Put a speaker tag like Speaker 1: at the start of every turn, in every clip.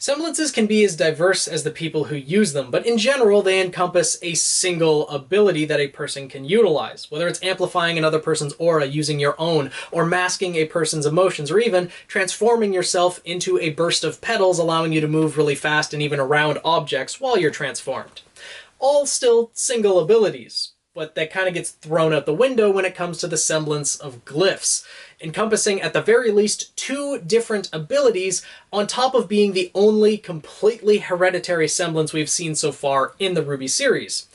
Speaker 1: Semblances can be as diverse as the people who use them, but in general they encompass a single ability that a person can utilize, whether it's amplifying another person's aura using your own, or masking a person's emotions, or even transforming yourself into a burst of petals allowing you to move really fast and even around objects while you're transformed. All still single abilities, but that kind of gets thrown out the window when it comes to the Semblance of Glyphs, encompassing at the very least 2 different abilities on top of being the only completely hereditary semblance we've seen so far in the RWBY series.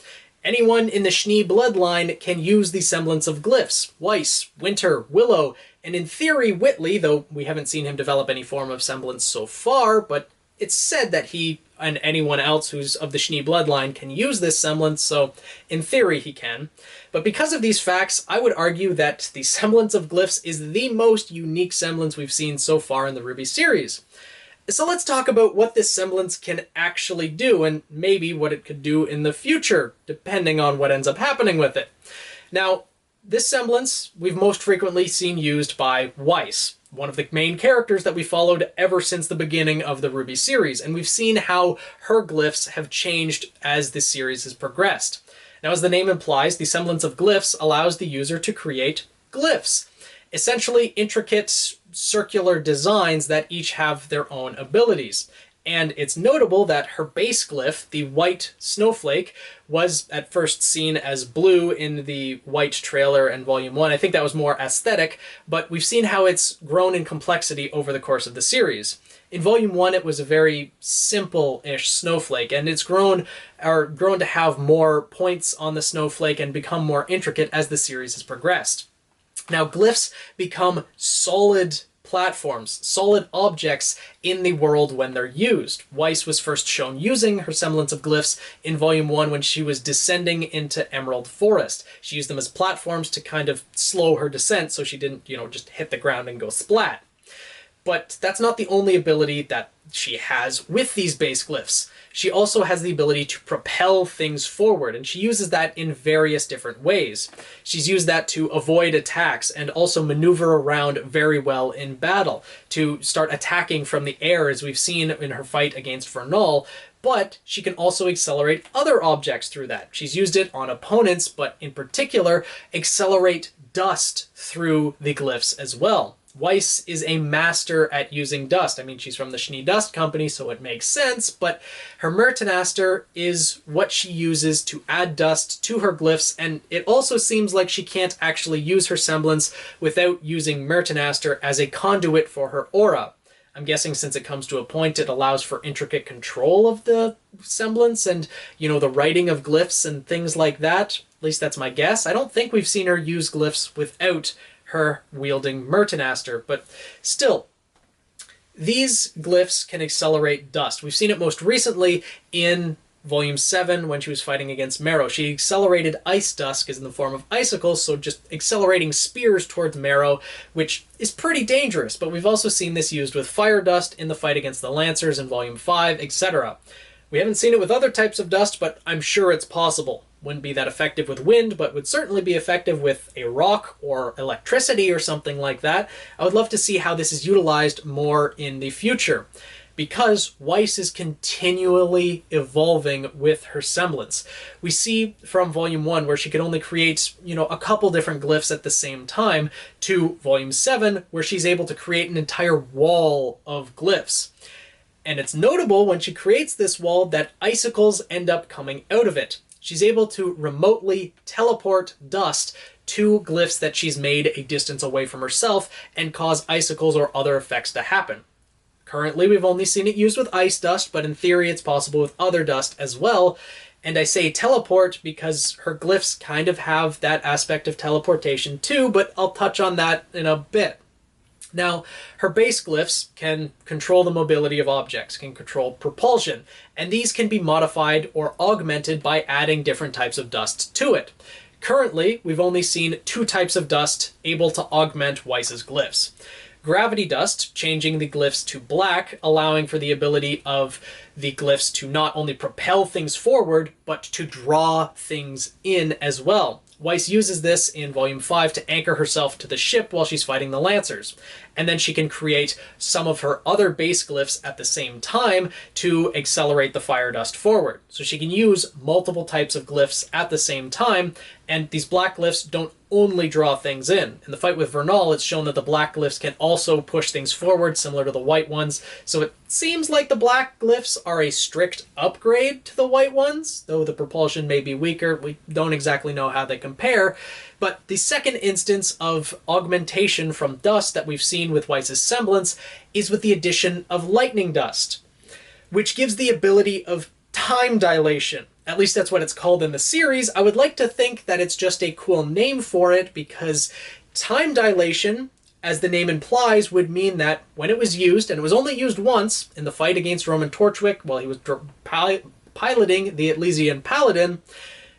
Speaker 1: Anyone in the Schnee bloodline can use the Semblance of Glyphs. Weiss, Winter, Willow, and in theory Whitley, though we haven't seen him develop any form of semblance so far, but it's said that he and anyone else who's of the Schnee bloodline can use this semblance, so in theory he can. But because of these facts, I would argue that the Semblance of Glyphs is the most unique semblance we've seen so far in the RWBY series. So let's talk about what this semblance can actually do, and maybe what it could do in the future, depending on what ends up happening with it. Now, this semblance we've most frequently seen used by Weiss, one of the main characters that we followed ever since the beginning of the RWBY series, and we've seen how her glyphs have changed as the series has progressed. Now, as the name implies, the Semblance of Glyphs allows the user to create glyphs, essentially intricate circular designs that each have their own abilities. And it's notable that her base glyph, the white snowflake, was at first seen as blue in the white trailer and Volume 1. I think that was more aesthetic, but we've seen how it's grown in complexity over the course of the series. In Volume 1, it was a very simple-ish snowflake, and it's grown to have more points on the snowflake and become more intricate as the series has progressed. Now, glyphs become solid platforms, solid objects in the world when they're used. Weiss was first shown using her Semblance of Glyphs in Volume 1 when she was descending into Emerald Forest. She used them as platforms to kind of slow her descent so she didn't, just hit the ground and go splat. But that's not the only ability that she has with these base glyphs. She also has the ability to propel things forward, and she uses that in various different ways. She's used that to avoid attacks and also maneuver around very well in battle, to start attacking from the air as we've seen in her fight against Vernal, but she can also accelerate other objects through that. She's used it on opponents, but in particular, accelerate dust through the glyphs as well. Weiss is a master at using dust. I mean, she's from the Schnee Dust Company, so it makes sense, but her Mertenaster is what she uses to add dust to her glyphs, and it also seems like she can't actually use her semblance without using Mertenaster as a conduit for her aura. I'm guessing since it comes to a point, it allows for intricate control of the semblance and, the writing of glyphs and things like that. At least that's my guess. I don't think we've seen her use glyphs without her wielding Mertenaster, but still, these glyphs can accelerate dust. We've seen it most recently in Volume 7 when she was fighting against Marrow. She accelerated ice dust in the form of icicles, so just accelerating spears towards Marrow, which is pretty dangerous, but we've also seen this used with fire dust in the fight against the Lancers in Volume 5, etc. We haven't seen it with other types of dust, but I'm sure it's possible. Wouldn't be that effective with wind, but would certainly be effective with a rock or electricity or something like that. I would love to see how this is utilized more in the future, because Weiss is continually evolving with her semblance. We see from Volume 1 where she could only create, a couple different glyphs at the same time, to Volume 7 where she's able to create an entire wall of glyphs. And it's notable when she creates this wall that icicles end up coming out of it. She's able to remotely teleport dust to glyphs that she's made a distance away from herself and cause icicles or other effects to happen. Currently, we've only seen it used with ice dust, but in theory it's possible with other dust as well. And I say teleport because her glyphs kind of have that aspect of teleportation too, but I'll touch on that in a bit. Now, her base glyphs can control the mobility of objects, can control propulsion, and these can be modified or augmented by adding different types of dust to it. Currently, we've only seen 2 types of dust able to augment Weiss's glyphs. Gravity dust, changing the glyphs to black, allowing for the ability of the glyphs to not only propel things forward, but to draw things in as well. Weiss uses this in Volume 5 to anchor herself to the ship while she's fighting the Lancers. And then she can create some of her other base glyphs at the same time to accelerate the fire dust forward. So she can use multiple types of glyphs at the same time, and these black glyphs don't only draw things in. In the fight with Vernal, it's shown that the black glyphs can also push things forward, similar to the white ones. So it seems like the black glyphs are a strict upgrade to the white ones, though the propulsion may be weaker. We don't exactly know how they compare. But the second instance of augmentation from dust that we've seen with Weiss's Semblance is with the addition of lightning dust, which gives the ability of time dilation. At least that's what it's called in the series. I would like to think that it's just a cool name for it, because time dilation, as the name implies, would mean that when it was used, and it was only used once in the fight against Roman Torchwick while he was piloting the Elysian Paladin,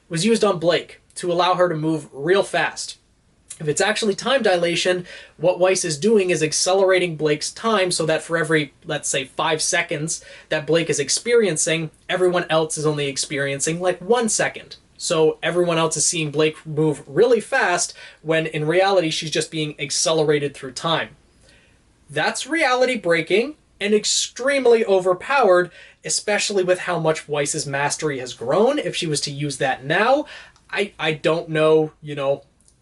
Speaker 1: was used on Blake to allow her to move real fast. If it's actually time dilation, what Weiss is doing is accelerating Blake's time so that for every, let's say, 5 seconds that Blake is experiencing, everyone else is only experiencing like 1 second. So everyone else is seeing Blake move really fast when in reality she's just being accelerated through time. That's reality breaking and extremely overpowered, especially with how much Weiss's mastery has grown. If she was to use that now, I don't know,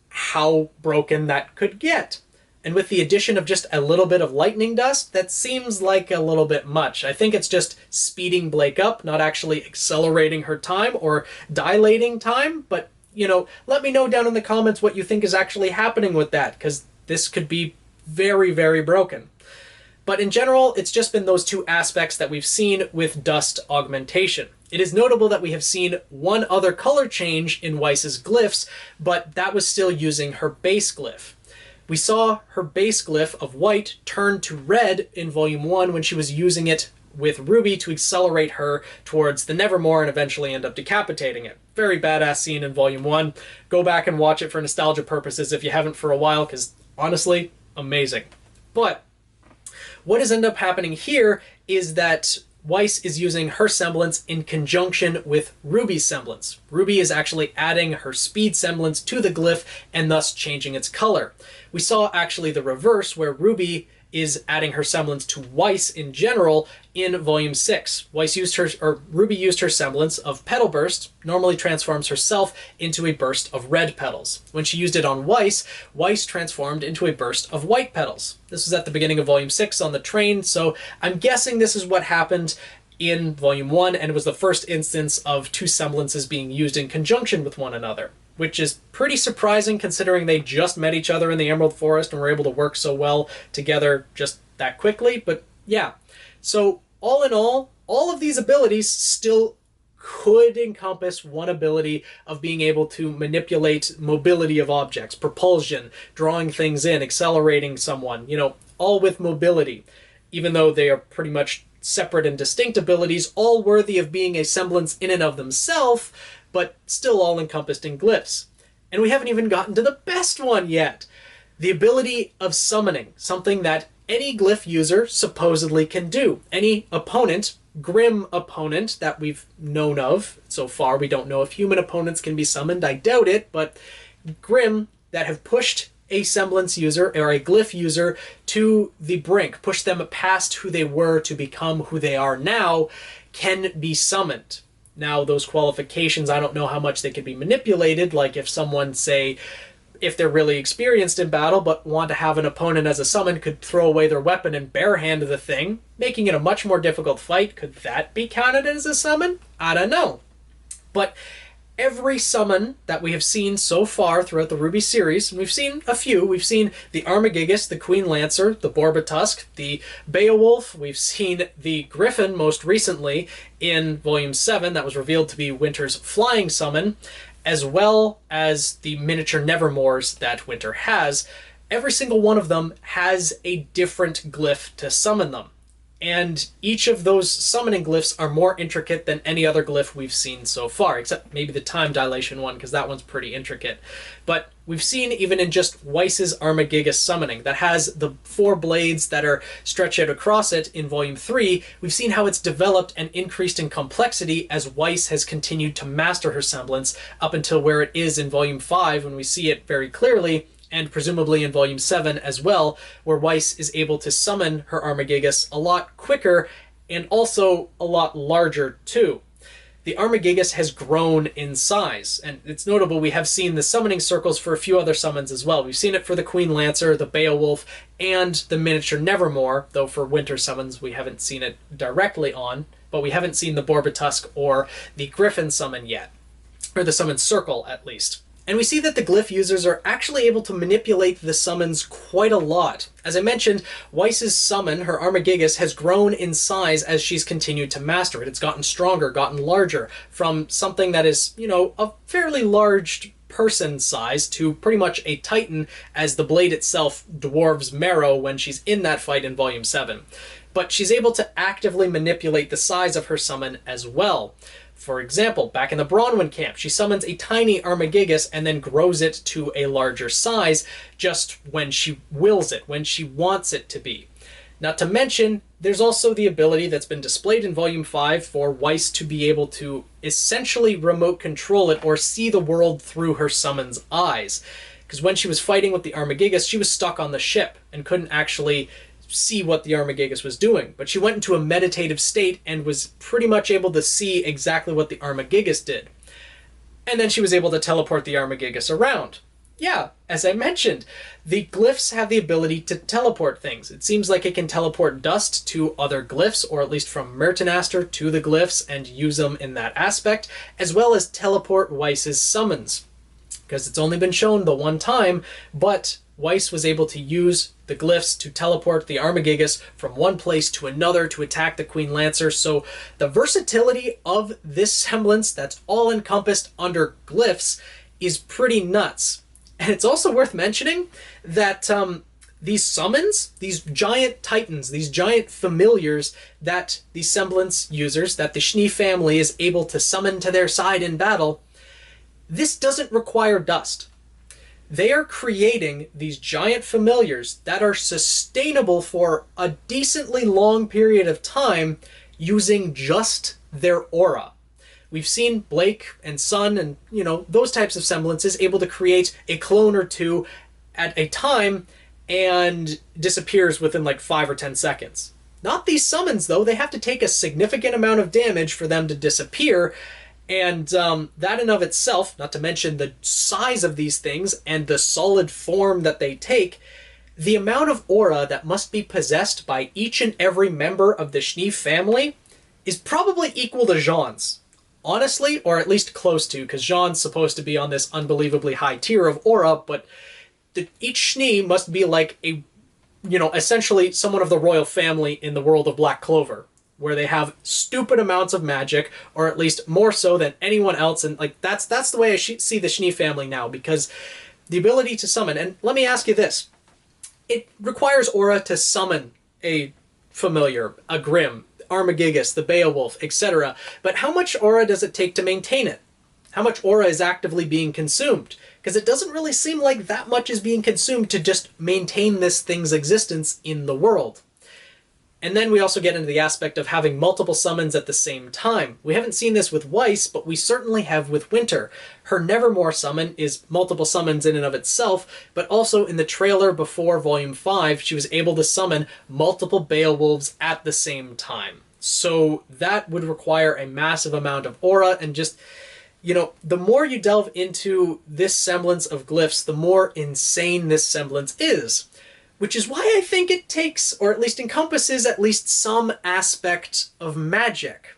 Speaker 1: how broken that could get. And with the addition of just a little bit of lightning dust, that seems like a little bit much. I think it's just speeding Blake up, not actually accelerating her time or dilating time. But, let me know down in the comments what you think is actually happening with that, because this could be very, very broken. But in general, it's just been those two aspects that we've seen with dust augmentation. It is notable that we have seen one other color change in Weiss's glyphs, but that was still using her base glyph. We saw her base glyph of white turn to red in Volume 1 when she was using it with RWBY to accelerate her towards the Nevermore and eventually end up decapitating it. Very badass scene in Volume 1. Go back and watch it for nostalgia purposes if you haven't for a while, because honestly, amazing. But what has ended up happening here is that Weiss is using her semblance in conjunction with RWBY's semblance. RWBY is actually adding her speed semblance to the glyph and thus changing its color. We saw actually the reverse, where RWBY is adding her semblance to Weiss in general in Volume 6. RWBY used her semblance of Petal Burst, normally transforms herself into a burst of red petals. When she used it on Weiss, Weiss transformed into a burst of white petals. This was at the beginning of Volume 6 on the train, so I'm guessing this is what happened in Volume 1, and it was the first instance of two semblances being used in conjunction with one another, which is pretty surprising considering they just met each other in the Emerald Forest and were able to work so well together just that quickly. But yeah, so all in all of these abilities still could encompass one ability of being able to manipulate mobility of objects, propulsion, drawing things in, accelerating someone, all with mobility, even though they are pretty much separate and distinct abilities, all worthy of being a semblance in and of themselves, but still all encompassed in glyphs. And we haven't even gotten to the best one yet. The ability of summoning, something that any glyph user supposedly can do. Any opponent, grim opponent that we've known of so far, we don't know if human opponents can be summoned, I doubt it, but grim that have pushed a semblance user or a glyph user to the brink, push them past who they were to become who they are now, can be summoned. Now, those qualifications, I don't know how much they can be manipulated, like if someone, say, if they're really experienced in battle but want to have an opponent as a summon, could throw away their weapon and barehand the thing, making it a much more difficult fight. Could that be counted as a summon? I don't know. But every summon that we have seen so far throughout the RWBY series, and we've seen a few, we've seen the Armagigas, the Queen Lancer, the Borbatusk, the Beowulf, we've seen the Griffin most recently in Volume 7, that was revealed to be Winter's flying summon, as well as the miniature Nevermores that Winter has. Every single one of them has a different glyph to summon them. And each of those summoning glyphs are more intricate than any other glyph we've seen so far, except maybe the time dilation one, because that one's pretty intricate. But we've seen even in just Weiss's Armagigas summoning, that has the 4 blades that are stretched out across it in Volume 3, we've seen how it's developed and increased in complexity as Weiss has continued to master her semblance up until where it is in Volume 5, when we see it very clearly, and presumably in Volume 7 as well, where Weiss is able to summon her Armagigas a lot quicker and also a lot larger too. The Armagigas has grown in size, and it's notable we have seen the summoning circles for a few other summons as well. We've seen it for the Queen Lancer, the Beowulf, and the miniature Nevermore, though for winter summons we haven't seen it directly on, but we haven't seen the Borbatusk or the Griffin summon yet, or the summon circle at least. And we see that the glyph users are actually able to manipulate the summons quite a lot. As I mentioned, Weiss's summon, her Armagigas, has grown in size as she's continued to master it. It's gotten stronger, gotten larger, from something that is, you know, a fairly large person size to pretty much a titan, as the blade itself dwarves Marrow when she's in that fight in Volume 7. But she's able to actively manipulate the size of her summon as well. For example, back in the Bronwyn camp, she summons a tiny Armagigas and then grows it to a larger size just when she wills it, when she wants it to be. Not to mention, there's also the ability that's been displayed in Volume 5 for Weiss to be able to essentially remote control it or see the world through her summon's eyes. Because when she was fighting with the Armagigas, she was stuck on the ship and couldn't actually see what the Armagigas was doing, but she went into a meditative state and was pretty much able to see exactly what the Armagigas did. And then she was able to teleport the Armagigas around. Yeah, as I mentioned, the glyphs have the ability to teleport things. It seems like it can teleport dust to other glyphs, or at least from Myrtenaster to the glyphs, and use them in that aspect, as well as teleport Weiss's summons. Because it's only been shown the one time, but Weiss was able to use the glyphs to teleport the Armagigas from one place to another to attack the Queen Lancer. So the versatility of this semblance that's all encompassed under glyphs is pretty nuts. And it's also worth mentioning that these summons, these giant titans, these giant familiars that the semblance users, that the Schnee family is able to summon to their side in battle, this doesn't require dust. They are creating these giant familiars that are sustainable for a decently long period of time using just their aura. We've seen Blake and Sun and, you know, those types of semblances able to create a clone or two at a time and disappears within like 5 or 10 seconds. Not these summons, though. They have to take a significant amount of damage for them to disappear. And that in of itself, not to mention the size of these things and the solid form that they take, the amount of aura that must be possessed by each and every member of the Schnee family is probably equal to Jean's. Honestly, or at least close to, because Jean's supposed to be on this unbelievably high tier of aura, but each Schnee must be like a, you know, essentially someone of the royal family in the world of Black Clover, where they have stupid amounts of magic, or at least more so than anyone else. And like that's the way I see the Schnee family now, because the ability to summon, and let me ask you this, it requires aura to summon a familiar, a Grimm, Armagigas, the Beowulf, etc. But how much aura does it take to maintain it? How much aura is actively being consumed? Because it doesn't really seem like that much is being consumed to just maintain this thing's existence in the world. And then we also get into the aspect of having multiple summons at the same time. We haven't seen this with Weiss, but we certainly have with Winter. Her Nevermore summon is multiple summons in and of itself, but also in the trailer before Volume 5, she was able to summon multiple Beowulfs at the same time. So that would require a massive amount of aura, and just, you know, the more you delve into this semblance of glyphs, the more insane this semblance is. Which is why I think it takes, or at least encompasses, at least some aspect of magic.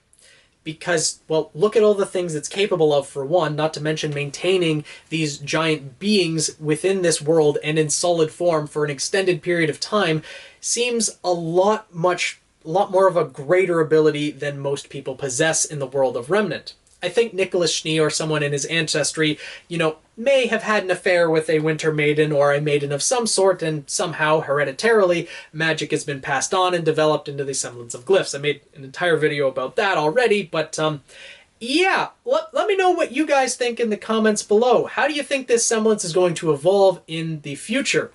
Speaker 1: Because, well, look at all the things it's capable of, for one, not to mention maintaining these giant beings within this world and in solid form for an extended period of time seems a lot more of a greater ability than most people possess in the world of Remnant. I think Nicholas Schnee or someone in his ancestry, you know, may have had an affair with a Winter Maiden or a maiden of some sort, and somehow, hereditarily, magic has been passed on and developed into the Semblance of Glyphs. I made an entire video about that already, but yeah, let me know what you guys think in the comments below. How do you think this semblance is going to evolve in the future?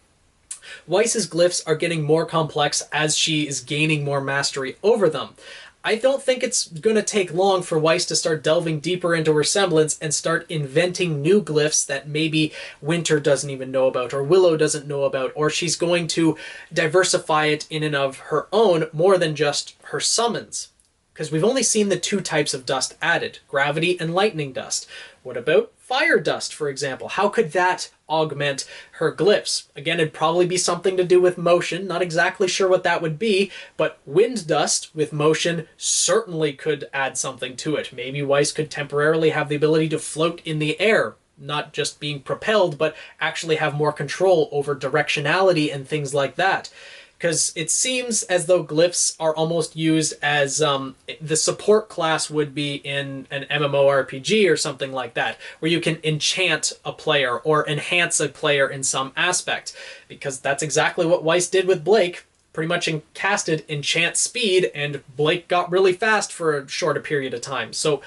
Speaker 1: Weiss's glyphs are getting more complex as she is gaining more mastery over them. I don't think it's going to take long for Weiss to start delving deeper into her semblance and start inventing new glyphs that maybe Winter doesn't even know about, or Willow doesn't know about, or she's going to diversify it in and of her own more than just her summons. Because we've only seen the two types of dust added, gravity and lightning dust. What about fire dust, for example? How could that augment her glyphs? Again, it'd probably be something to do with motion. Not exactly sure what that would be, but wind dust with motion certainly could add something to it. Maybe Weiss could temporarily have the ability to float in the air, not just being propelled, but actually have more control over directionality and things like that. Because it seems as though glyphs are almost used as the support class would be in an MMORPG or something like that, where you can enchant a player or enhance a player in some aspect. Because that's exactly what Weiss did with Blake. Pretty much casted enchant speed, and Blake got really fast for a shorter period of time. So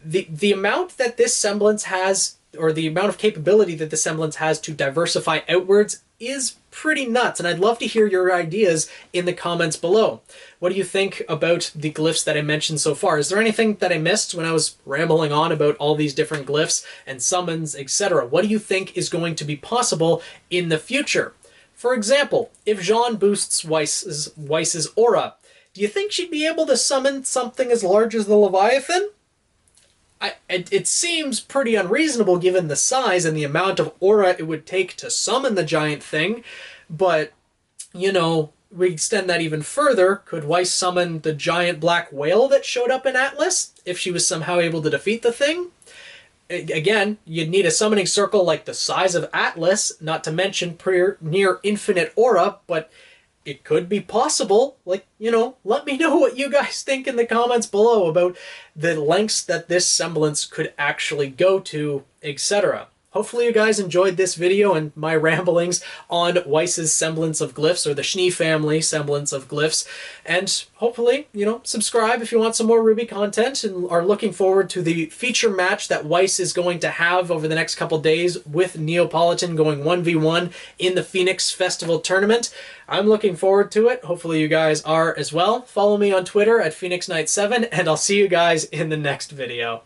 Speaker 1: the amount that this semblance has, or the amount of capability that the semblance has to diversify outwards, is pretty nuts, and I'd love to hear your ideas in the comments below. What do you think about the glyphs that I mentioned so far? Is there anything that I missed when I was rambling on about all these different glyphs and summons, etc.? What do you think is going to be possible in the future? For example, if Jeanne boosts Weiss's aura, do you think she'd be able to summon something as large as the Leviathan? It seems pretty unreasonable given the size and the amount of aura it would take to summon the giant thing, but, you know, we extend that even further. Could Weiss summon the giant black whale that showed up in Atlas, if she was somehow able to defeat the thing? Again, you'd need a summoning circle like the size of Atlas, not to mention near infinite aura, but it could be possible. Like, you know, let me know what you guys think in the comments below about the lengths that this semblance could actually go to, etc. Hopefully you guys enjoyed this video and my ramblings on Weiss's Semblance of Glyphs, or the Schnee family Semblance of Glyphs. And hopefully, you know, subscribe if you want some more RWBY content and are looking forward to the feature match that Weiss is going to have over the next couple days with Neapolitan going 1v1 in the Phoenix Festival Tournament. I'm looking forward to it. Hopefully you guys are as well. Follow me on Twitter at PhoenixKnight7, and I'll see you guys in the next video.